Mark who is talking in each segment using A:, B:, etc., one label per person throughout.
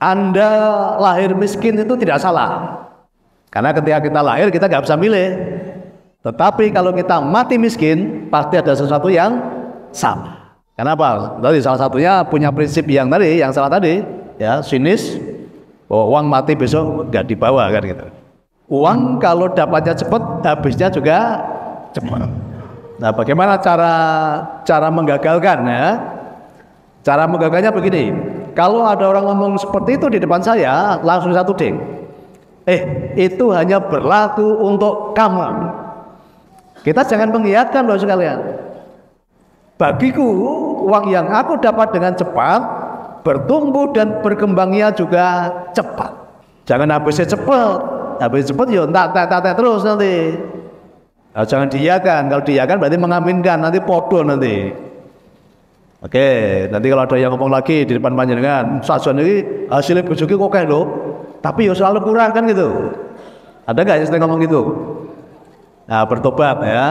A: Anda lahir miskin itu tidak salah. Karena ketika kita lahir kita nggak bisa milih. Tetapi kalau kita mati miskin, pasti ada sesuatu yang salah. Kenapa? Tadi salah satunya punya prinsip yang tadi, yang salah tadi, ya, sinis, bahwa uang mati besok nggak dibawa kan gitu. Uang kalau dapatnya cepat, habisnya juga cepat. Nah, bagaimana cara menggagalkan ya? Cara menggagalnya begini. Kalau ada orang ngomong seperti itu di depan saya, langsung satu ding. Itu hanya berlaku untuk kamu. Kita jangan mengiyakan loh sekalian. Bagiku, uang yang aku dapat dengan cepat, bertumbuh dan berkembangnya juga cepat. Jangan habisnya cepat. Habis cepat ya tak terus nanti. Nah, jangan diiyakan. Kalau diiyakan berarti mengaminkan, nanti podo nanti. Oke, nanti kalau ada yang ngomong lagi di depan panjenengan, sajon ini hasilnya bojoki kok kayak loh, tapi ya selalu kurang kan gitu. Ada nggak yang sering ngomong gitu? Nah, bertobat ya.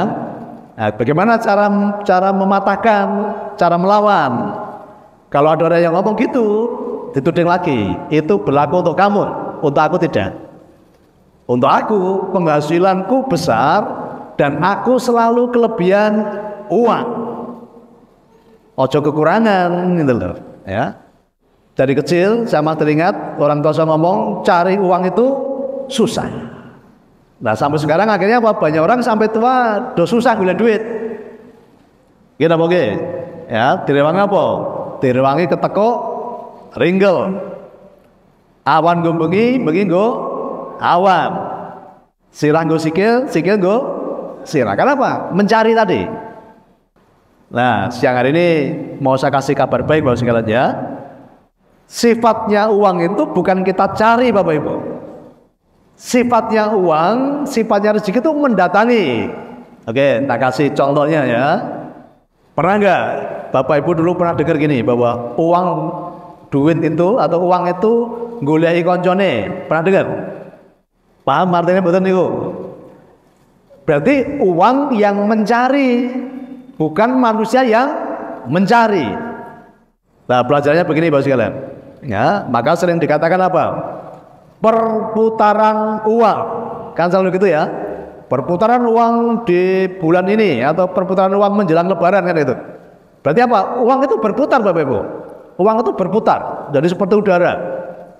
A: Nah, bagaimana cara mematahkan, cara melawan? Kalau ada orang yang ngomong gitu, dituding lagi. Itu berlaku untuk kamu, untuk aku tidak. Untuk aku penghasilanku besar dan aku selalu kelebihan uang. Ojo kekurangan gitu loh ya. Dari kecil saya teringat orang tua saya ngomong cari uang itu susah. Nah sampai sekarang akhirnya apa? Banyak orang sampai tua do susah gula duit. Gini apa ge? Ya, direwangi apa? Direwangi keteko ringgel. Awan go bengi go awan. Sirah go sikil go sirah. Kenapa? Mencari tadi. Nah, siang hari ini mau saya kasih kabar baik buat sekalian ya. Sifatnya uang itu bukan kita cari Bapak Ibu. Sifatnya uang, sifatnya rezeki itu mendatangi. Oke, tak kasih contohnya ya. Pernah nggak Bapak Ibu dulu pernah dengar gini bahwa uang duit itu atau uang itu goleki koncone? Pernah dengar? Paham artinya betul niku? Berarti uang yang mencari, bukan manusia yang mencari. Nah, pelajarannya begini Bapak sekalian. Ya, maka sering dikatakan apa? Perputaran uang. Kan selalu gitu ya. Perputaran uang di bulan ini atau perputaran uang menjelang lebaran kan itu. Berarti apa? Uang itu berputar Bapak Ibu. Uang itu berputar. Jadi seperti udara.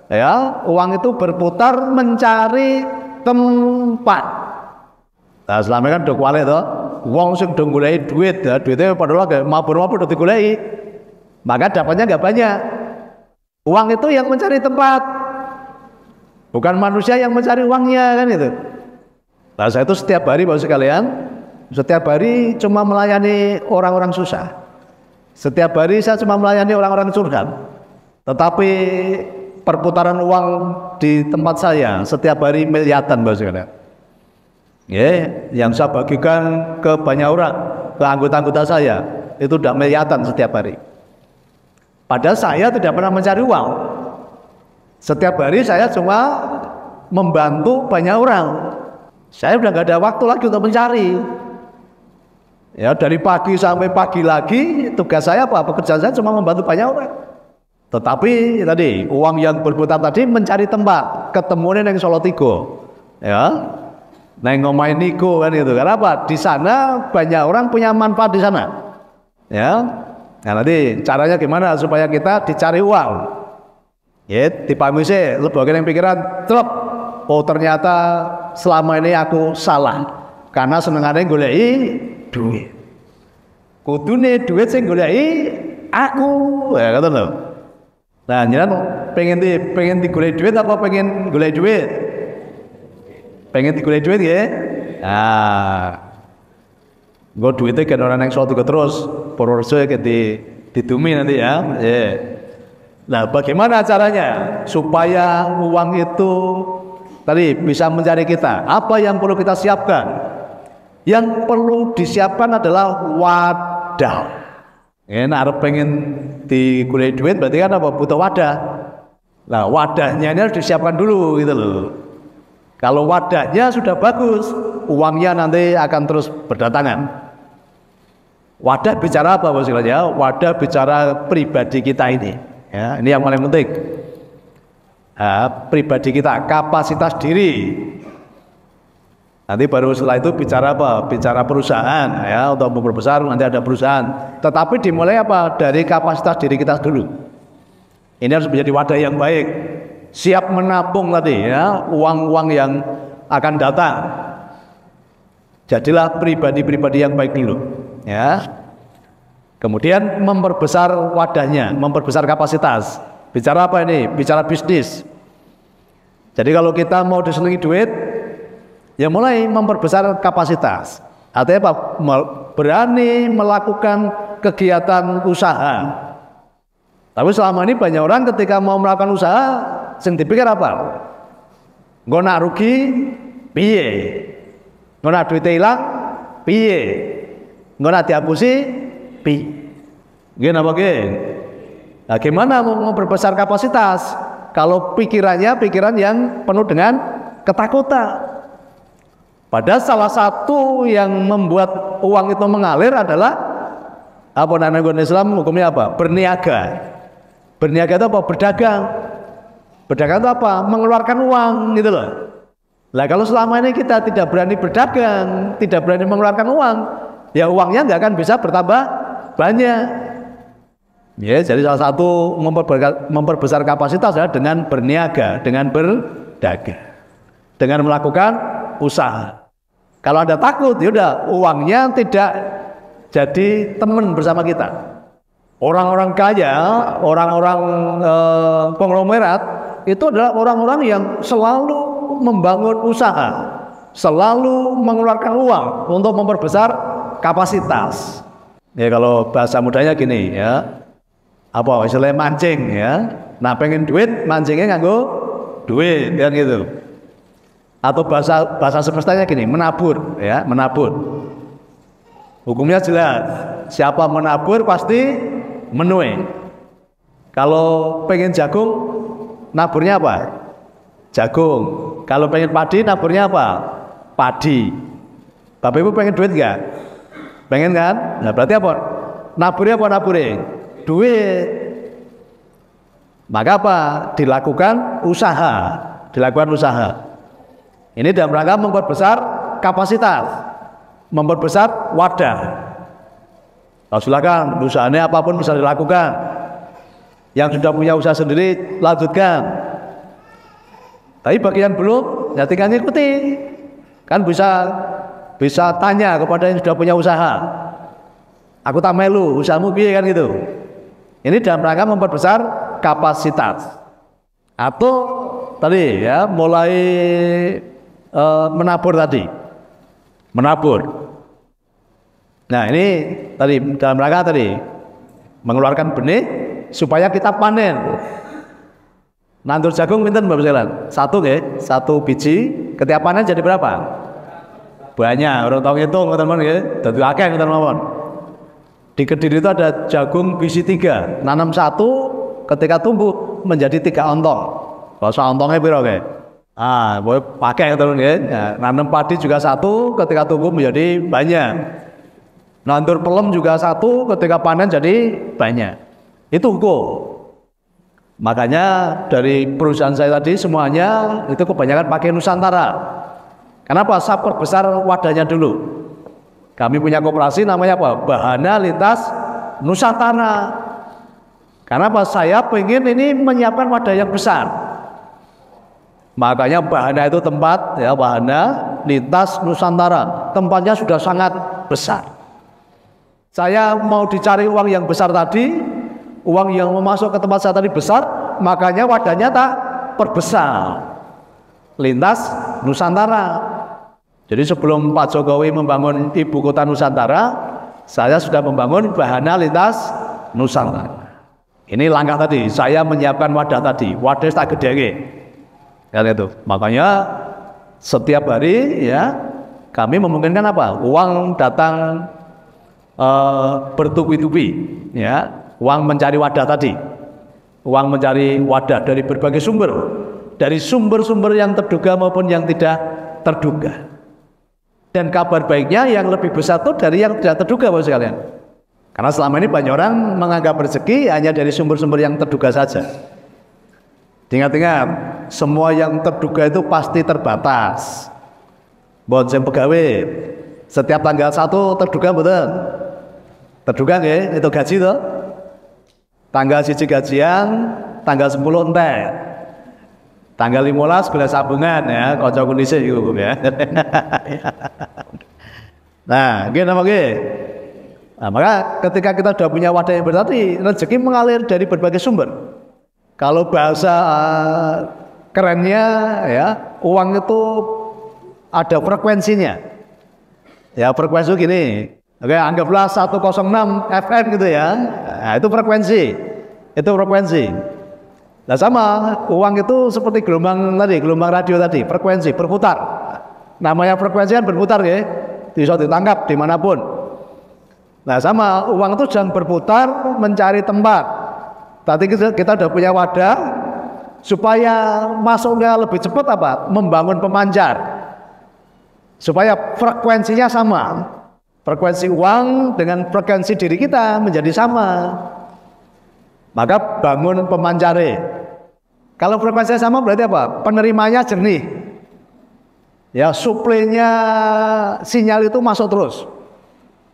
A: Ya, uang itu berputar mencari tempat. Nah, selama kan udah kuali toh. Wong sing do goleki duit, ya duitnya padahal kayak mabur-mabur udah digoleki. Maka dapatnya nggak banyak. Uang itu yang mencari tempat. Bukan manusia yang mencari uangnya kan itu. Nah, saya itu setiap hari Bapak sekalian, setiap hari cuma melayani orang-orang susah. Setiap hari saya cuma melayani orang-orang curhat. Tetapi perputaran uang di tempat saya setiap hari miliaran Bapak sekalian. Ya, yang saya bagikan ke banyak orang, ke anggota-anggota saya, itu udah miliaran setiap hari. Padahal saya tidak pernah mencari uang. Setiap hari saya cuma membantu banyak orang. Saya udah nggak ada waktu lagi untuk mencari. Ya, dari pagi sampai pagi lagi, tugas saya apa? Pekerjaan saya cuma membantu banyak orang. Tetapi tadi, uang yang berputar tadi mencari tempat, ketemunya yang Solo Tigo. Ya. Neng ngomain niku kan itu. Kenapa? Di sana banyak orang punya manfaat di sana. Ya. Nah, nanti caranya gimana supaya kita dicari uang? Ya, dipahami sih, sebagian yang pikiran, celep. Oh, ternyata selama ini aku salah. Karena senengane goleki duit. Kudune duit sing goleki aku. Ya, kata lho. Nah, jenengan pengen digoleki duit apa pengen goleki duit? Pengen digoleki duit ya? Nah, gue duitnya kan orang yang soal juga terus Purworejo ya didumi nanti ya. Nah, bagaimana caranya supaya uang itu tadi bisa mencari kita? Apa yang perlu kita siapkan? Yang perlu disiapkan adalah wadah. Arep pengen digoleki duit berarti kan apa? Butuh wadah. Nah, wadahnya ini harus disiapkan dulu gitu loh. Kalau wadahnya sudah bagus, uangnya nanti akan terus berdatangan. Wadah bicara apa maksudnya? Wadah bicara pribadi kita ini. Ya, ini yang paling penting. pribadi kita, kapasitas diri. Nanti baru setelah itu bicara apa? Bicara perusahaan ya, untuk memperbesar nanti ada perusahaan. Tetapi dimulai apa? Dari kapasitas diri kita dulu. Ini harus menjadi wadah yang baik, siap menabung tadi ya, uang-uang yang akan datang. Jadilah pribadi-pribadi yang baik dulu ya. Kemudian memperbesar wadahnya, memperbesar kapasitas. Bicara apa ini? Bicara bisnis. Jadi kalau kita mau diselingi duit, ya mulai memperbesar kapasitas. Artinya apa? Berani melakukan kegiatan usaha. Tapi selama ini banyak orang ketika mau melakukan usaha, sing dipikir apa? Nggo nak rugi, piye? Nggo nak duit hilang, piye? Nggo nak dihapusi, piye? Gini apa gini? Nah, gimana mau memperbesar kapasitas? Kalau pikirannya pikiran yang penuh dengan ketakutan. Padahal salah satu yang membuat uang itu mengalir adalah apa namanya Islam hukumnya apa? Berniaga. Berniaga itu apa? Berdagang. Berdagang itu apa? Mengeluarkan uang gitu loh. Nah kalau selama ini kita tidak berani berdagang, tidak berani mengeluarkan uang, ya uangnya nggak akan bisa bertambah banyak. Ya, jadi salah satu memperbesar kapasitas adalah dengan berniaga, dengan berdagang, dengan melakukan usaha. Kalau Anda takut, ya udah uangnya tidak jadi teman bersama kita. Orang-orang kaya, orang-orang konglomerat itu adalah orang-orang yang selalu membangun usaha, selalu mengeluarkan uang untuk memperbesar kapasitas. Ya kalau bahasa mudanya gini ya, apa istilahnya mancing ya. Nah pengen duit, mancingnya nganggo duit kan gitu. Atau bahasa semestanya gini, menabur ya, menabur. Hukumnya jelas, siapa menabur pasti menuai. Kalau pengen jagung, naburnya apa? Jagung. Kalau pengen padi, naburnya apa? Padi. Bapak Ibu pengen duit nggak? Pengen kan? Nah berarti apa? Naburnya apa naburnya? Duit. Maka apa? Dilakukan usaha. Dilakukan usaha. Ini dalam rangka memperbesar kapasitas, memperbesar wadah. Nah, silakan usahanya apapun bisa dilakukan. Yang sudah punya usaha sendiri lanjutkan. Tapi bagian belum, ya tinggal ikuti. Kan bisa tanya kepada yang sudah punya usaha. Aku tak melu, usahamu piye kan gitu. Ini dalam rangka memperbesar kapasitas. Atau tadi ya mulai menabur tadi, menabur. Nah ini tadi dalam rangka tadi mengeluarkan benih supaya kita panen. Nandur jagung pinten Bapak sekalian? Satu biji. Ketika panen jadi berapa? Banyak. Orang tahu ngitung teman-teman ya. Dadi akeh teman-teman. Di Kediri itu ada jagung biji 3. Nanam 1, ketika tumbuh menjadi 3 ontong. Bahasa ontongnya piro kayak? Boleh pakai teman ya. Nanam padi juga 1, ketika tumbuh menjadi banyak. Nandur pelem juga 1, ketika panen jadi banyak. Itu hukum. Makanya dari perusahaan saya tadi semuanya itu kebanyakan pakai Nusantara. Kenapa? Saya perbesar wadahnya dulu. Kami punya koperasi namanya apa? Bahana Lintas Nusantara. Kenapa? Saya pengen ini menyiapkan wadah yang besar. Makanya Bahana itu tempat ya, Bahana Lintas Nusantara. Tempatnya sudah sangat besar. Saya mau dicari uang yang besar tadi, uang yang masuk ke tempat saya tadi besar, makanya wadahnya tak perbesar. Lintas Nusantara. Jadi sebelum Pak Jokowi membangun ibu kota Nusantara, saya sudah membangun Bahana Lintas Nusantara. Ini langkah tadi, saya menyiapkan wadah tadi, wadah tak gede. Kan itu. Makanya setiap hari ya kami memungkinkan apa? Uang datang bertubi-tubi, ya. Uang mencari wadah tadi, uang mencari wadah dari berbagai sumber, dari sumber-sumber yang terduga maupun yang tidak terduga. Dan kabar baiknya yang lebih besar itu dari yang tidak terduga, Bapak sekalian. Karena selama ini banyak orang menganggap rezeki hanya dari sumber-sumber yang terduga saja. Ingat-ingat, semua yang terduga itu pasti terbatas. Bon sing pegawai, setiap tanggal 1 terduga betul. Terduga nggih, itu gaji tuh. Tanggal 1 gajian, tanggal 10 entek. Tanggal 15 gelas sabungan ya, kanca kondisi itu ya. Nah, gini apa gini? Nah, maka ketika kita sudah punya wadah yang berarti rezeki mengalir dari berbagai sumber. Kalau bahasa kerennya ya, uang itu ada frekuensinya. Ya, frekuensi gini. Oke, anggaplah 106 FM gitu ya. Nah, itu frekuensi. Itu frekuensi. Nah, sama uang itu seperti gelombang tadi, gelombang radio tadi, frekuensi berputar. Namanya frekuensi kan berputar ya. Bisa ditangkap dimanapun. Nah, sama uang itu sedang berputar mencari tempat. Tadi kita sudah punya wadah supaya masuknya lebih cepat apa? Membangun pemancar supaya frekuensinya sama. Frekuensi uang dengan frekuensi diri kita menjadi sama. Maka bangun pemancarnya. Kalau frekuensinya sama berarti apa? Penerimanya jernih. Ya, suplainya sinyal itu masuk terus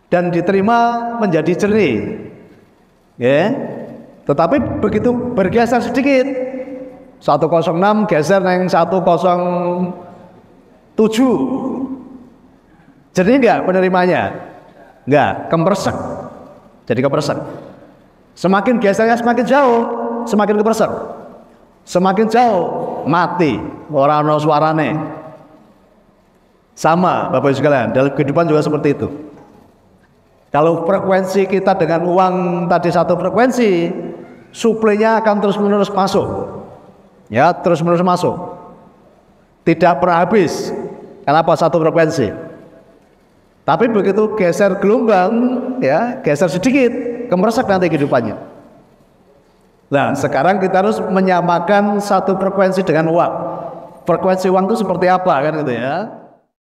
A: dan diterima menjadi jernih. Ya. Tetapi begitu bergeser sedikit 106 geser yang 107, jernih enggak penerimanya? Enggak, kempersek. Jadi kempersek. Semakin gesernya semakin jauh, semakin kempersek. Semakin jauh mati, ora ono suarane. Sama Bapak Ibu sekalian, dalam kehidupan juga seperti itu. Kalau frekuensi kita dengan uang tadi satu frekuensi, suplainya akan terus-menerus masuk. Ya, terus-menerus masuk. Tidak pernah habis. Kenapa? Satu frekuensi. Tapi begitu geser gelombang, ya, geser sedikit, kemeresek nanti kehidupannya. Nah, sekarang kita harus menyamakan satu frekuensi dengan uang. Frekuensi uang itu seperti apa kan gitu ya?